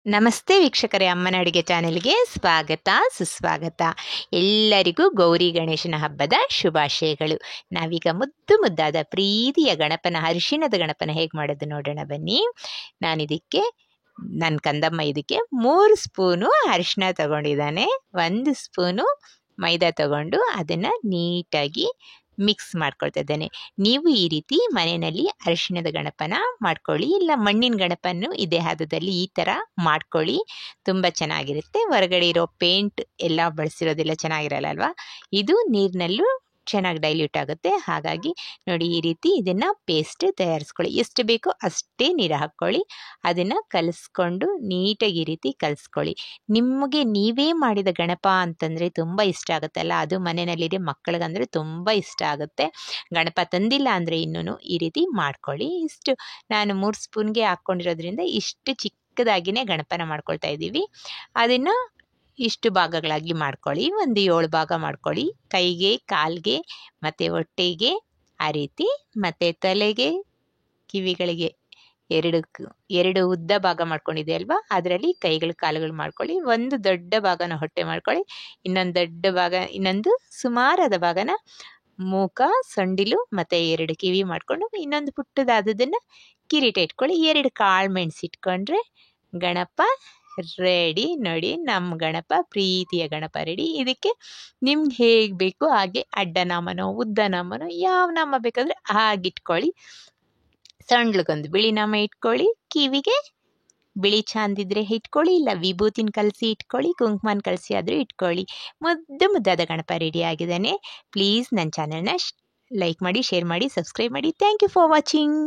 ನಮಸ್ತೆ ವೀಕ್ಷಕರೇ, ಅಮ್ಮನ ಅಡುಗೆ ಚಾನೆಲ್ಗೆ ಸ್ವಾಗತ ಸುಸ್ವಾಗತ. ಎಲ್ಲರಿಗೂ ಗೌರಿ ಗಣೇಶನ ಹಬ್ಬದ ಶುಭಾಶಯಗಳು. ನಾವೀಗ ಮುದ್ದಾದ ಪ್ರೀತಿಯ ಗಣಪನ, ಅರಿಶಿಣದ ಗಣಪನ ಹೇಗೆ ಮಾಡೋದು ನೋಡೋಣ ಬನ್ನಿ. ನನ್ನ ಕಂದಮ್ಮ ಇದಕ್ಕೆ 3 ಸ್ಪೂನು ಅರಿಶಿಣ ತಗೊಂಡಿದ್ದಾನೆ. 1 ಸ್ಪೂನು ಮೈದಾ ತಗೊಂಡು ಅದನ್ನು ನೀಟಾಗಿ ಮಿಕ್ಸ್ ಮಾಡ್ಕೊಳ್ತಾ ಇದ್ದೇನೆ. ನೀವು ಈ ರೀತಿ ಮನೆಯಲ್ಲಿ ಅರಿಶಿಣದ ಗಣಪನ ಮಾಡ್ಕೊಳ್ಳಿ, ಇಲ್ಲ ಮಣ್ಣಿನ ಗಣಪನ್ನು ಇದೇ ಹದದಲ್ಲಿ ಈ ಥರ ಮಾಡ್ಕೊಳ್ಳಿ, ತುಂಬ ಚೆನ್ನಾಗಿರುತ್ತೆ. ಹೊರಗಡೆ ಇರೋ ಪೇಂಟ್ ಎಲ್ಲ ಬಳಸಿರೋದೆಲ್ಲ ಚೆನ್ನಾಗಿರಲ್ಲ ಅಲ್ವಾ. ಇದು ನೀರಿನಲ್ಲೂ ಚೆನ್ನಾಗಿ ಡೈಲ್ಯೂಟ್ ಆಗುತ್ತೆ. ಹಾಗಾಗಿ ನೋಡಿ, ಈ ರೀತಿ ಇದನ್ನು ಪೇಸ್ಟ್ ತಯಾರಿಸ್ಕೊಳ್ಳಿ. ಎಷ್ಟು ಬೇಕೋ ಅಷ್ಟೇ ನೀರು ಹಾಕ್ಕೊಳ್ಳಿ. ಅದನ್ನು ಕಲಿಸ್ಕೊಂಡು ನೀಟಾಗಿ ಈ ರೀತಿ ಕಲಿಸ್ಕೊಳ್ಳಿ. ನಿಮಗೆ ನೀವೇ ಮಾಡಿದ ಗಣಪ ಅಂತಂದರೆ ತುಂಬ ಇಷ್ಟ ಆಗುತ್ತಲ್ಲ, ಅದು ಮನೆಯಲ್ಲಿರೋ ಮಕ್ಕಳಿಗಂದರೆ ತುಂಬ ಇಷ್ಟ ಆಗುತ್ತೆ. ಗಣಪ ತಂದಿಲ್ಲ ಅಂದರೆ ಇನ್ನೂ ಈ ರೀತಿ ಮಾಡ್ಕೊಳ್ಳಿ. ನಾನು 3 ಸ್ಪೂನ್ಗೆ ಹಾಕ್ಕೊಂಡಿರೋದ್ರಿಂದ ಇಷ್ಟು ಚಿಕ್ಕದಾಗಿಯೇ ಗಣಪನ ಮಾಡ್ಕೊಳ್ತಾ ಇದ್ದೀವಿ. ಅದನ್ನು ಇಷ್ಟು ಭಾಗಗಳಾಗಿ ಮಾಡ್ಕೊಳ್ಳಿ. ಒಂದು 7 ಭಾಗ ಮಾಡ್ಕೊಳ್ಳಿ. ಕೈಗೆ, ಕಾಲಿಗೆ ಮತ್ತು ಹೊಟ್ಟೆಗೆ ಆ ರೀತಿ, ಮತ್ತು ತಲೆಗೆ, ಕಿವಿಗಳಿಗೆ ಎರಡು ಉದ್ದ ಭಾಗ ಮಾಡ್ಕೊಂಡಿದೆ ಅಲ್ವಾ, ಅದರಲ್ಲಿ ಕೈಗಳು ಕಾಲುಗಳು ಮಾಡ್ಕೊಳ್ಳಿ. ಒಂದು ದೊಡ್ಡ ಭಾಗನ ಹೊಟ್ಟೆ ಮಾಡ್ಕೊಳ್ಳಿ. ಇನ್ನೊಂದು ದೊಡ್ಡ ಭಾಗ, ಇನ್ನೊಂದು ಸುಮಾರಾದ ಭಾಗನ ಮೂಕ, ಸೊಂಡಿಲು ಮತ್ತು 2 ಕಿವಿ ಮಾಡಿಕೊಂಡು ಇನ್ನೊಂದು ಪುಟ್ಟದಾದದನ್ನು ಕಿರೀಟ ಇಟ್ಕೊಳ್ಳಿ. 2 ಕಾಳು ಮೆಣಸು ಇಟ್ಕೊಂಡ್ರೆ ಗಣಪ ರೆಡಿ. ನೋಡಿ, ನಮ್ಮ ಗಣಪ, ಪ್ರೀತಿಯ ಗಣಪ ರೆಡಿ. ಇದಕ್ಕೆ ನಿಮ್ಗೆ ಹೇಗೆ ಬೇಕು ಹಾಗೆ ಅಡ್ಡ ನಾಮನೋ ಉದ್ದ ನಾಮನೋ ಯಾವ ನಾಮ ಬೇಕಾದರೆ ಹಾಗಿಟ್ಕೊಳ್ಳಿ. ಸೊಂಡ್ಲಿಗೊಂದು ಬಿಳಿ ನಾಮ ಇಟ್ಕೊಳ್ಳಿ, ಕಿವಿಗೆ ಬಿಳಿ ಚಾಂದಿದ್ರೆ ಇಟ್ಕೊಳ್ಳಿ, ಇಲ್ಲ ವಿಭೂತಿನ ಕಲಸಿ ಇಟ್ಕೊಳ್ಳಿ, ಕುಂಕುಮನ ಕಲಸಿ ಆದರೂ ಇಟ್ಕೊಳ್ಳಿ. ಮುದ್ದಾದ ಗಣಪ ರೆಡಿ ಆಗಿದ್ದಾನೆ. ಪ್ಲೀಸ್ ನನ್ನ ಚಾನಲ್ನ ಲೈಕ್ ಮಾಡಿ, ಶೇರ್ ಮಾಡಿ, ಸಬ್ಸ್ಕ್ರೈಬ್ ಮಾಡಿ. Thank you for watching.